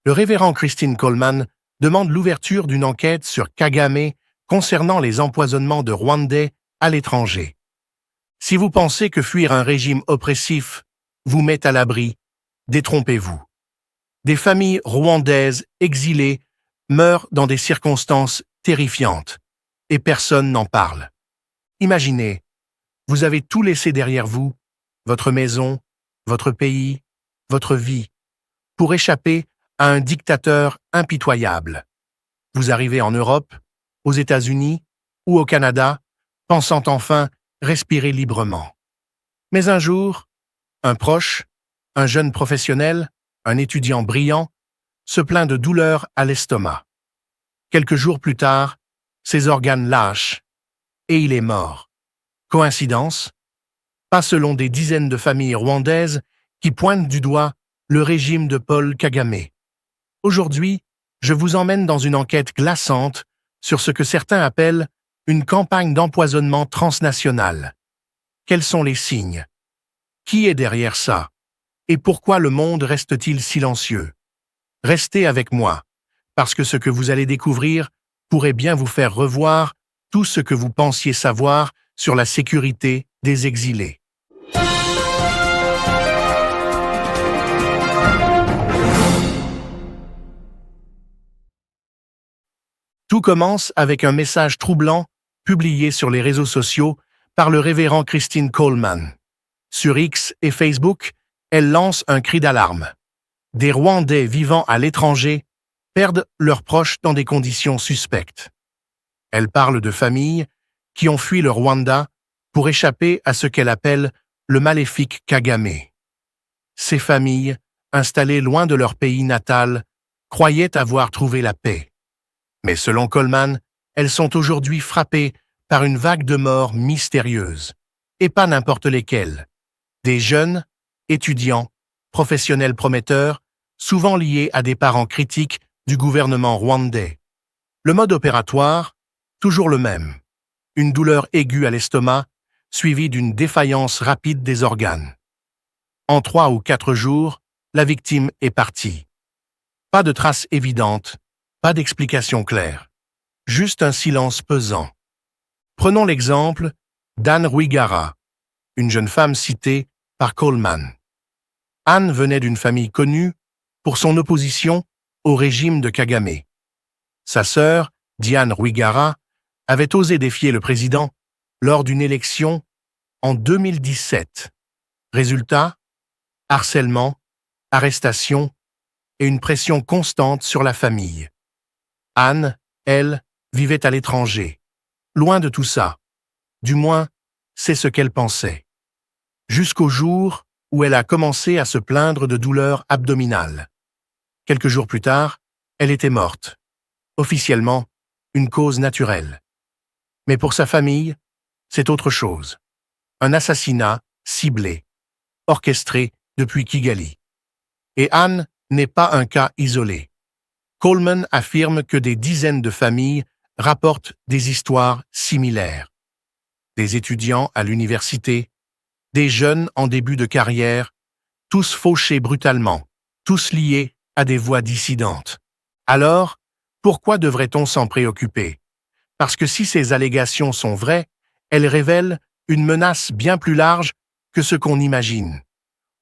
le révérend Christine Coleman demande l'ouverture d'une enquête sur Kagame concernant les empoisonnements de Rwandais à l'étranger. Si vous pensez que fuir un régime oppressif vous met à l'abri, détrompez-vous. Des familles rwandaises exilées meurent dans des circonstances terrifiantes, et personne n'en parle. Imaginez, vous avez tout laissé derrière vous, votre maison, votre pays, votre vie, pour échapper à un dictateur impitoyable. Vous arrivez en Europe, aux États-Unis ou au Canada, pensant enfin respirer librement. Mais un jour, un proche, un jeune professionnel, un étudiant brillant, se plaint de douleurs à l'estomac. Quelques jours plus tard, ses organes lâchent et il est mort. Coïncidence? Pas selon des dizaines de familles rwandaises qui pointent du doigt le régime de Paul Kagame. Aujourd'hui, je vous emmène dans une enquête glaçante sur ce que certains appellent une campagne d'empoisonnement transnationale. Quels sont les signes? Qui est derrière ça? Et pourquoi le monde reste-t-il silencieux? Restez avec moi, parce que ce que vous allez découvrir pourrait bien vous faire revoir tout ce que vous pensiez savoir sur la sécurité des exilés. Tout commence avec un message troublant publié sur les réseaux sociaux par le révérend Christine Coleman. Sur X et Facebook, elle lance un cri d'alarme. Des Rwandais vivant à l'étranger perdent leurs proches dans des conditions suspectes. Elle parle de familles qui ont fui le Rwanda pour échapper à ce qu'elle appelle le maléfique Kagame. Ces familles, installées loin de leur pays natal, croyaient avoir trouvé la paix. Mais selon Coleman, elles sont aujourd'hui frappées par une vague de morts mystérieuse, et pas n'importe lesquelles. Des jeunes, étudiants, professionnels prometteurs, souvent liés à des parents critiques du gouvernement rwandais. Le mode opératoire, toujours le même. Une douleur aiguë à l'estomac, suivie d'une défaillance rapide des organes. En 3 ou 4 jours, la victime est partie. Pas de traces évidentes, pas d'explication claire. Juste un silence pesant. Prenons l'exemple d'Anne Rwigara, une jeune femme citée par Coleman. Anne venait d'une famille connue pour son opposition au régime de Kagame. Sa sœur, Diane Rwigara, avait osé défier le président lors d'une élection en 2017. Résultat, harcèlement, arrestation et une pression constante sur la famille. Anne, elle, vivait à l'étranger, loin de tout ça. Du moins, c'est ce qu'elle pensait. Jusqu'au jour où elle a commencé à se plaindre de douleurs abdominales. Quelques jours plus tard, elle était morte. Officiellement, une cause naturelle. Mais pour sa famille, c'est autre chose. Un assassinat ciblé, orchestré depuis Kigali. Et Anne n'est pas un cas isolé. Coleman affirme que des dizaines de familles rapportent des histoires similaires. Des étudiants à l'université, des jeunes en début de carrière, tous fauchés brutalement, tous liés à des voix dissidentes. Alors, pourquoi devrait-on s'en préoccuper? Parce que si ces allégations sont vraies, elles révèlent une menace bien plus large que ce qu'on imagine.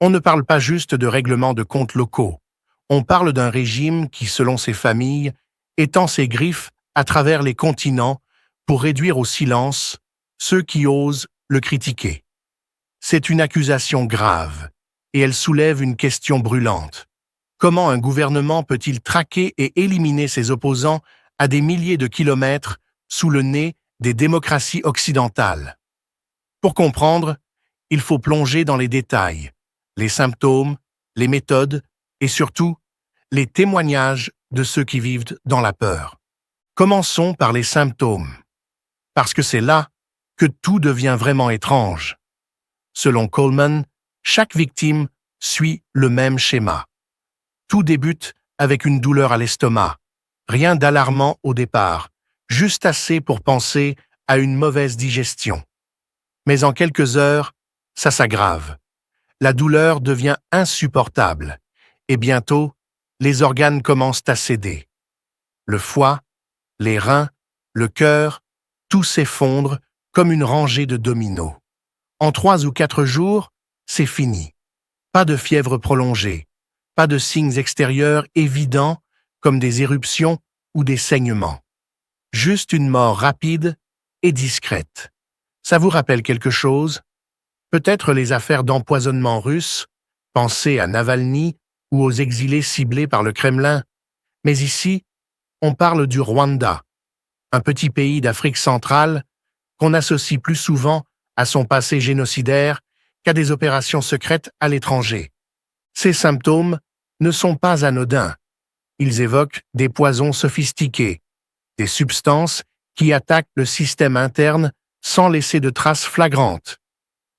On ne parle pas juste de règlements de comptes locaux. On parle d'un régime qui, selon ses familles, étend ses griffes à travers les continents pour réduire au silence ceux qui osent le critiquer. C'est une accusation grave, et elle soulève une question brûlante. Comment un gouvernement peut-il traquer et éliminer ses opposants à des milliers de kilomètres sous le nez des démocraties occidentales? Pour comprendre, il faut plonger dans les détails, les symptômes, les méthodes et surtout, les témoignages de ceux qui vivent dans la peur. Commençons par les symptômes, parce que c'est là que tout devient vraiment étrange. Selon Coleman, chaque victime suit le même schéma. Tout débute avec une douleur à l'estomac, rien d'alarmant au départ, juste assez pour penser à une mauvaise digestion. Mais en quelques heures, ça s'aggrave. La douleur devient insupportable, et bientôt, les organes commencent à céder. Le foie, les reins, le cœur, tout s'effondre comme une rangée de dominos. En 3 ou 4 jours, c'est fini. Pas de fièvre prolongée, pas de signes extérieurs évidents comme des éruptions ou des saignements. Juste une mort rapide et discrète. Ça vous rappelle quelque chose? Peut-être les affaires d'empoisonnement russe, pensez à Navalny ou aux exilés ciblés par le Kremlin. Mais ici, on parle du Rwanda, un petit pays d'Afrique centrale qu'on associe plus souvent à son passé génocidaire qu'à des opérations secrètes à l'étranger. Ces symptômes ne sont pas anodins. Ils évoquent des poisons sophistiqués, des substances qui attaquent le système interne sans laisser de traces flagrantes.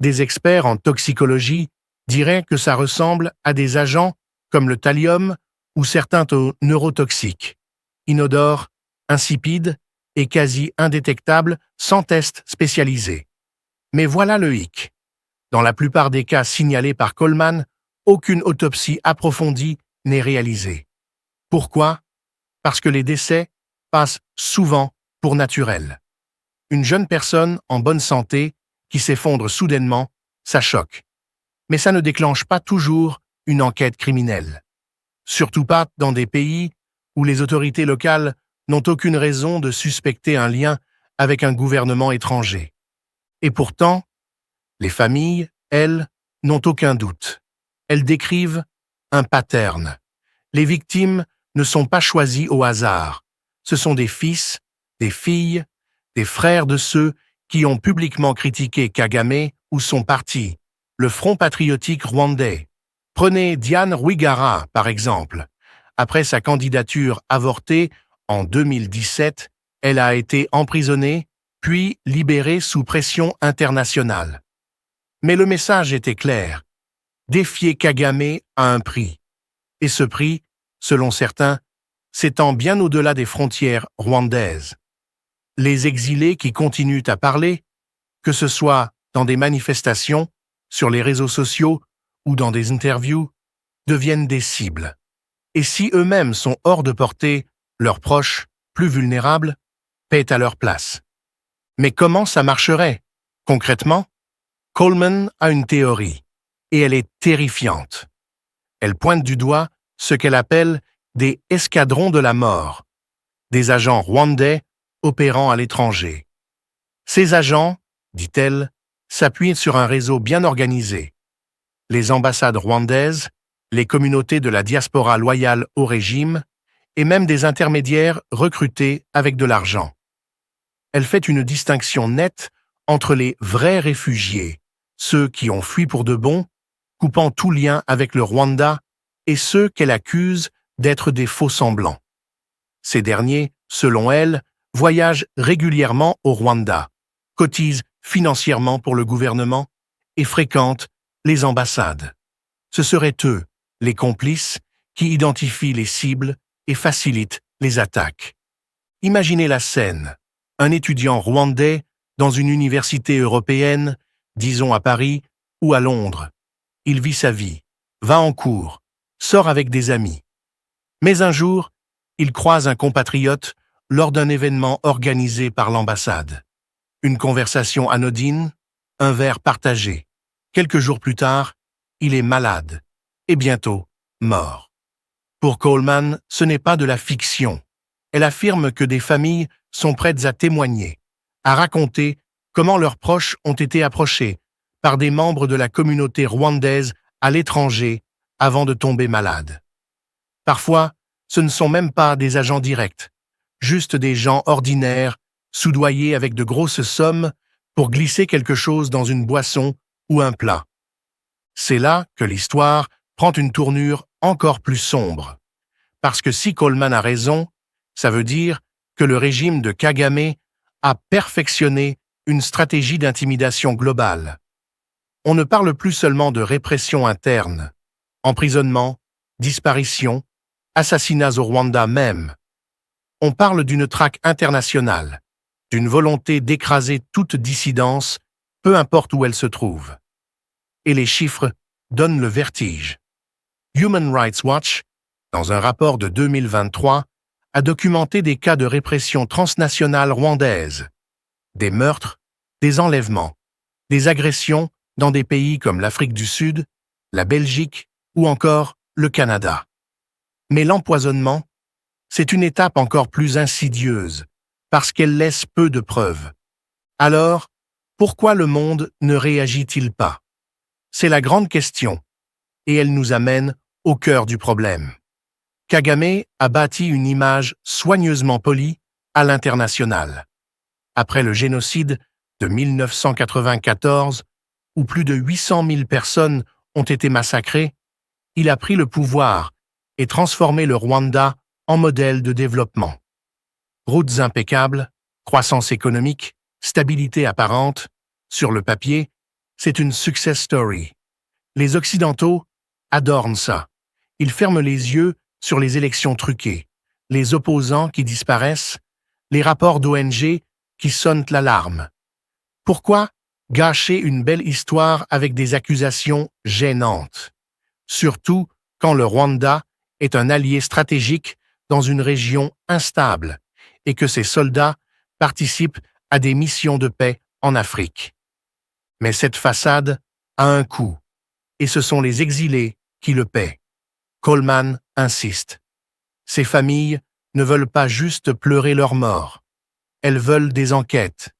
Des experts en toxicologie diraient que ça ressemble à des agents comme le thallium ou certains neurotoxiques, inodores, insipides et quasi indétectables sans test spécialisé. Mais voilà le hic. Dans la plupart des cas signalés par Coleman, aucune autopsie approfondie n'est réalisée. Pourquoi? Parce que les décès passent souvent pour naturels. Une jeune personne en bonne santé qui s'effondre soudainement, ça choque. Mais ça ne déclenche pas toujours une enquête criminelle. Surtout pas dans des pays où les autorités locales n'ont aucune raison de suspecter un lien avec un gouvernement étranger. Et pourtant, les familles, elles, n'ont aucun doute. Elles décrivent un pattern. Les victimes ne sont pas choisies au hasard. Ce sont des fils, des filles, des frères de ceux qui ont publiquement critiqué Kagame ou son parti, le Front patriotique rwandais. Prenez Diane Rwigara, par exemple. Après sa candidature avortée en 2017, elle a été emprisonnée, puis libérée sous pression internationale. Mais le message était clair. Défier Kagame a un prix. Et ce prix, selon certains, s'étend bien au-delà des frontières rwandaises. Les exilés qui continuent à parler, que ce soit dans des manifestations, sur les réseaux sociaux ou dans des interviews, deviennent des cibles. Et si eux-mêmes sont hors de portée, leurs proches, plus vulnérables, paient à leur place. Mais comment ça marcherait? Concrètement, Coleman a une théorie, et elle est terrifiante. Elle pointe du doigt ce qu'elle appelle des escadrons de la mort, des agents rwandais opérant à l'étranger. Ces agents, dit-elle, s'appuient sur un réseau bien organisé. Les ambassades rwandaises, les communautés de la diaspora loyale au régime, et même des intermédiaires recrutés avec de l'argent. Elle fait une distinction nette entre les vrais réfugiés, ceux qui ont fui pour de bon, coupant tout lien avec le Rwanda, et ceux qu'elle accuse d'être des faux-semblants. Ces derniers, selon elle, voyagent régulièrement au Rwanda, cotisent financièrement pour le gouvernement et fréquentent les ambassades. Ce seraient eux, les complices, qui identifient les cibles et facilitent les attaques. Imaginez la scène. Un étudiant rwandais dans une université européenne, disons à Paris ou à Londres. Il vit sa vie, va en cours, sort avec des amis. Mais un jour, il croise un compatriote lors d'un événement organisé par l'ambassade. Une conversation anodine, un verre partagé. Quelques jours plus tard, il est malade et bientôt mort. Pour Coleman, ce n'est pas de la fiction. Elle affirme que des familles sont prêtes à témoigner, à raconter comment leurs proches ont été approchés par des membres de la communauté rwandaise à l'étranger avant de tomber malades. Parfois, ce ne sont même pas des agents directs, juste des gens ordinaires, soudoyés avec de grosses sommes pour glisser quelque chose dans une boisson ou un plat. C'est là que l'histoire prend une tournure encore plus sombre. Parce que si Coleman a raison, ça veut dire que le régime de Kagame a perfectionné une stratégie d'intimidation globale. On ne parle plus seulement de répression interne, emprisonnement, disparition, assassinats au Rwanda même. On parle d'une traque internationale, d'une volonté d'écraser toute dissidence, peu importe où elle se trouve. Et les chiffres donnent le vertige. Human Rights Watch dans un rapport de 2023, a documenté des cas de répression transnationale rwandaise, des meurtres, des enlèvements, des agressions dans des pays comme l'Afrique du Sud, la Belgique ou encore le Canada. Mais l'empoisonnement, c'est une étape encore plus insidieuse, parce qu'elle laisse peu de preuves. Alors, pourquoi le monde ne réagit-il pas? C'est la grande question, et elle nous amène au cœur du problème. Kagame a bâti une image soigneusement polie à l'international. Après le génocide de 1994, où plus de 800 000 personnes ont été massacrées, il a pris le pouvoir et transformé le Rwanda en modèle de développement. Routes impeccables, croissance économique, stabilité apparente, sur le papier, c'est une success story. Les Occidentaux adorent ça. Ils ferment les yeux sur les élections truquées, les opposants qui disparaissent, les rapports d'ONG qui sonnent l'alarme. Pourquoi gâcher une belle histoire avec des accusations gênantes? Surtout quand le Rwanda est un allié stratégique dans une région instable et que ses soldats participent à des missions de paix en Afrique. Mais cette façade a un coût, et ce sont les exilés qui le paient. Coleman insiste. Ces familles ne veulent pas juste pleurer leur mort. Elles veulent des enquêtes.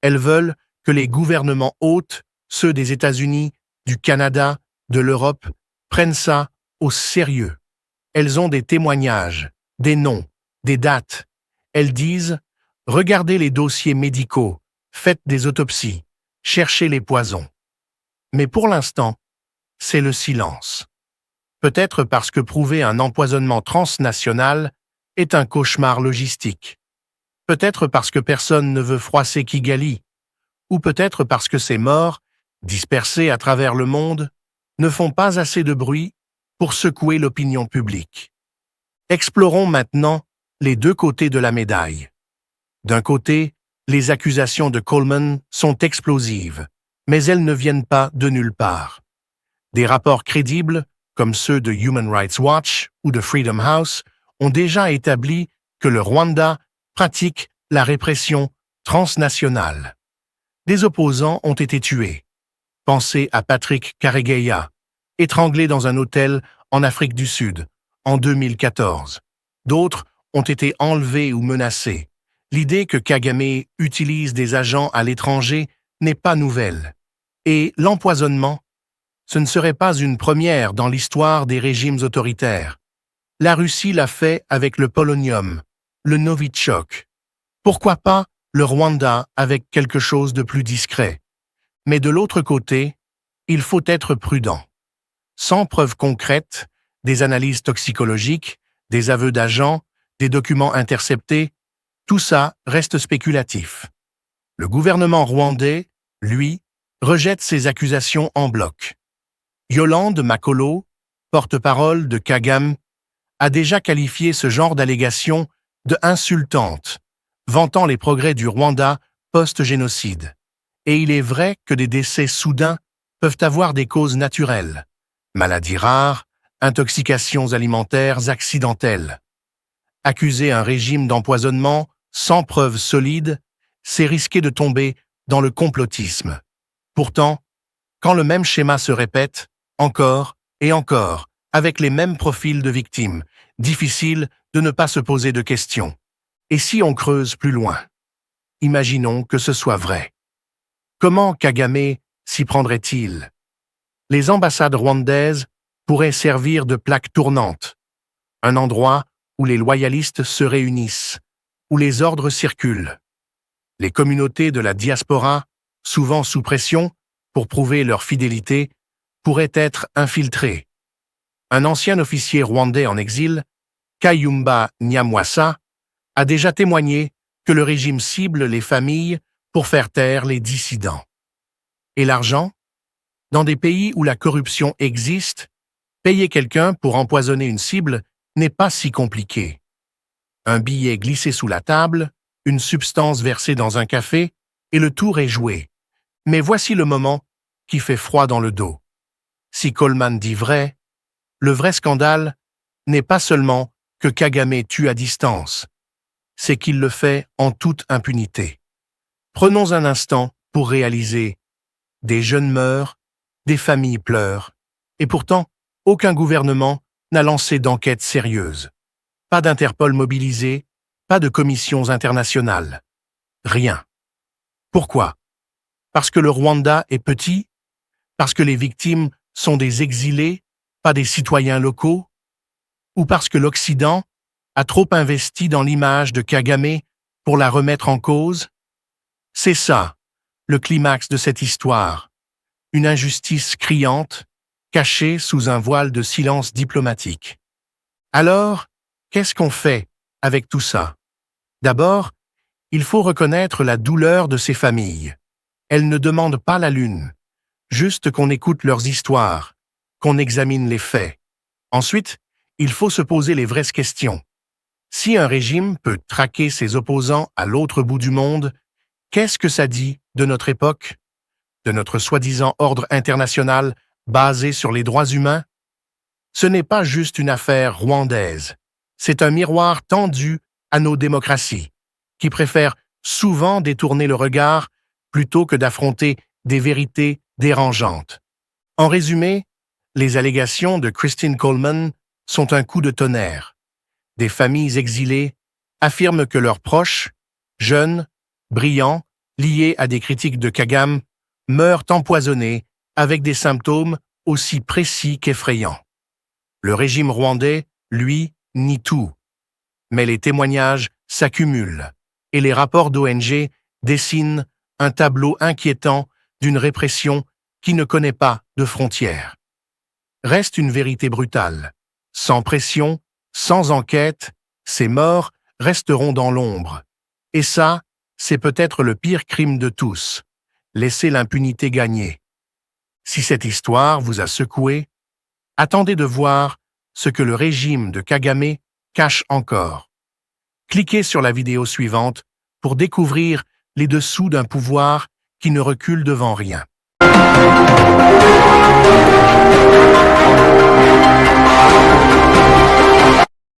Elles veulent que les gouvernements hôtes, ceux des États-Unis, du Canada, de l'Europe, prennent ça au sérieux. Elles ont des témoignages, des noms, des dates. Elles disent « Regardez les dossiers médicaux, faites des autopsies, cherchez les poisons. » Mais pour l'instant, c'est le silence. Peut-être parce que prouver un empoisonnement transnational est un cauchemar logistique. Peut-être parce que personne ne veut froisser Kigali. Ou peut-être parce que ces morts, dispersés à travers le monde, ne font pas assez de bruit pour secouer l'opinion publique. Explorons maintenant les deux côtés de la médaille. D'un côté, les accusations de Coleman sont explosives, mais elles ne viennent pas de nulle part. Des rapports crédibles, comme ceux de Human Rights Watch ou de Freedom House, ont déjà établi que le Rwanda pratique la répression transnationale. Des opposants ont été tués. Pensez à Patrick Karegeya, étranglé dans un hôtel en Afrique du Sud, en 2014. D'autres ont été enlevés ou menacés. L'idée que Kagame utilise des agents à l'étranger n'est pas nouvelle. Et l'empoisonnement, ce ne serait pas une première dans l'histoire des régimes autoritaires. La Russie l'a fait avec le polonium, le Novichok. Pourquoi pas le Rwanda avec quelque chose de plus discret? Mais de l'autre côté, il faut être prudent. Sans preuves concrètes, des analyses toxicologiques, des aveux d'agents, des documents interceptés, tout ça reste spéculatif. Le gouvernement rwandais, lui, rejette ces accusations en bloc. Yolande Makolo, porte-parole de Kagame, a déjà qualifié ce genre d'allégations de insultantes, vantant les progrès du Rwanda post-génocide. Et il est vrai que des décès soudains peuvent avoir des causes naturelles, maladies rares, intoxications alimentaires accidentelles. Accuser un régime d'empoisonnement sans preuves solides, c'est risquer de tomber dans le complotisme. Pourtant, quand le même schéma se répète, encore et encore, avec les mêmes profils de victimes, difficile de ne pas se poser de questions. Et si on creuse plus loin? Imaginons que ce soit vrai. Comment Kagame s'y prendrait-il? Les ambassades rwandaises pourraient servir de plaque tournante, un endroit où les loyalistes se réunissent, où les ordres circulent. Les communautés de la diaspora, souvent sous pression pour prouver leur fidélité, pourraient être infiltrées. Un ancien officier rwandais en exil, Kayumba Nyamwasa, a déjà témoigné que le régime cible les familles pour faire taire les dissidents. Et l'argent? Dans des pays où la corruption existe, payer quelqu'un pour empoisonner une cible n'est pas si compliqué. Un billet glissé sous la table, une substance versée dans un café, et le tour est joué. Mais voici le moment qui fait froid dans le dos. Si Coleman dit vrai, le vrai scandale, n'est pas seulement que Kagame tue à distance, c'est qu'il le fait en toute impunité. Prenons un instant pour réaliser: des jeunes meurent, des familles pleurent, et pourtant, aucun gouvernement n'a lancé d'enquête sérieuse. Pas d'Interpol mobilisé, pas de commissions internationales. Rien. Pourquoi? Parce que le Rwanda est petit? Parce que les victimes sont des exilés, pas des citoyens locaux? Ou parce que l'Occident a trop investi dans l'image de Kagame pour la remettre en cause? C'est ça, le climax de cette histoire. Une injustice criante, cachée sous un voile de silence diplomatique. Alors, qu'est-ce qu'on fait avec tout ça? D'abord, il faut reconnaître la douleur de ces familles. Elles ne demandent pas la lune, juste qu'on écoute leurs histoires, qu'on examine les faits. Ensuite, il faut se poser les vraies questions. Si un régime peut traquer ses opposants à l'autre bout du monde, qu'est-ce que ça dit de notre époque? De notre soi-disant ordre international basé sur les droits humains? Ce n'est pas juste une affaire rwandaise. C'est un miroir tendu à nos démocraties, qui préfèrent souvent détourner le regard plutôt que d'affronter des vérités dérangeantes. En résumé, les allégations de Christine Coleman sont un coup de tonnerre. Des familles exilées affirment que leurs proches, jeunes, brillants, liés à des critiques de Kagame, meurent empoisonnés avec des symptômes aussi précis qu'effrayants. Le régime rwandais, lui, nie tout. Mais les témoignages s'accumulent et les rapports d'ONG dessinent un tableau inquiétant d'une répression qui ne connaît pas de frontières. Reste une vérité brutale. Sans pression, sans enquête, ces morts resteront dans l'ombre. Et ça, c'est peut-être le pire crime de tous, laisser l'impunité gagner. Si cette histoire vous a secoué, attendez de voir ce que le régime de Kagame cache encore. Cliquez sur la vidéo suivante pour découvrir les dessous d'un pouvoir qui ne recule devant rien.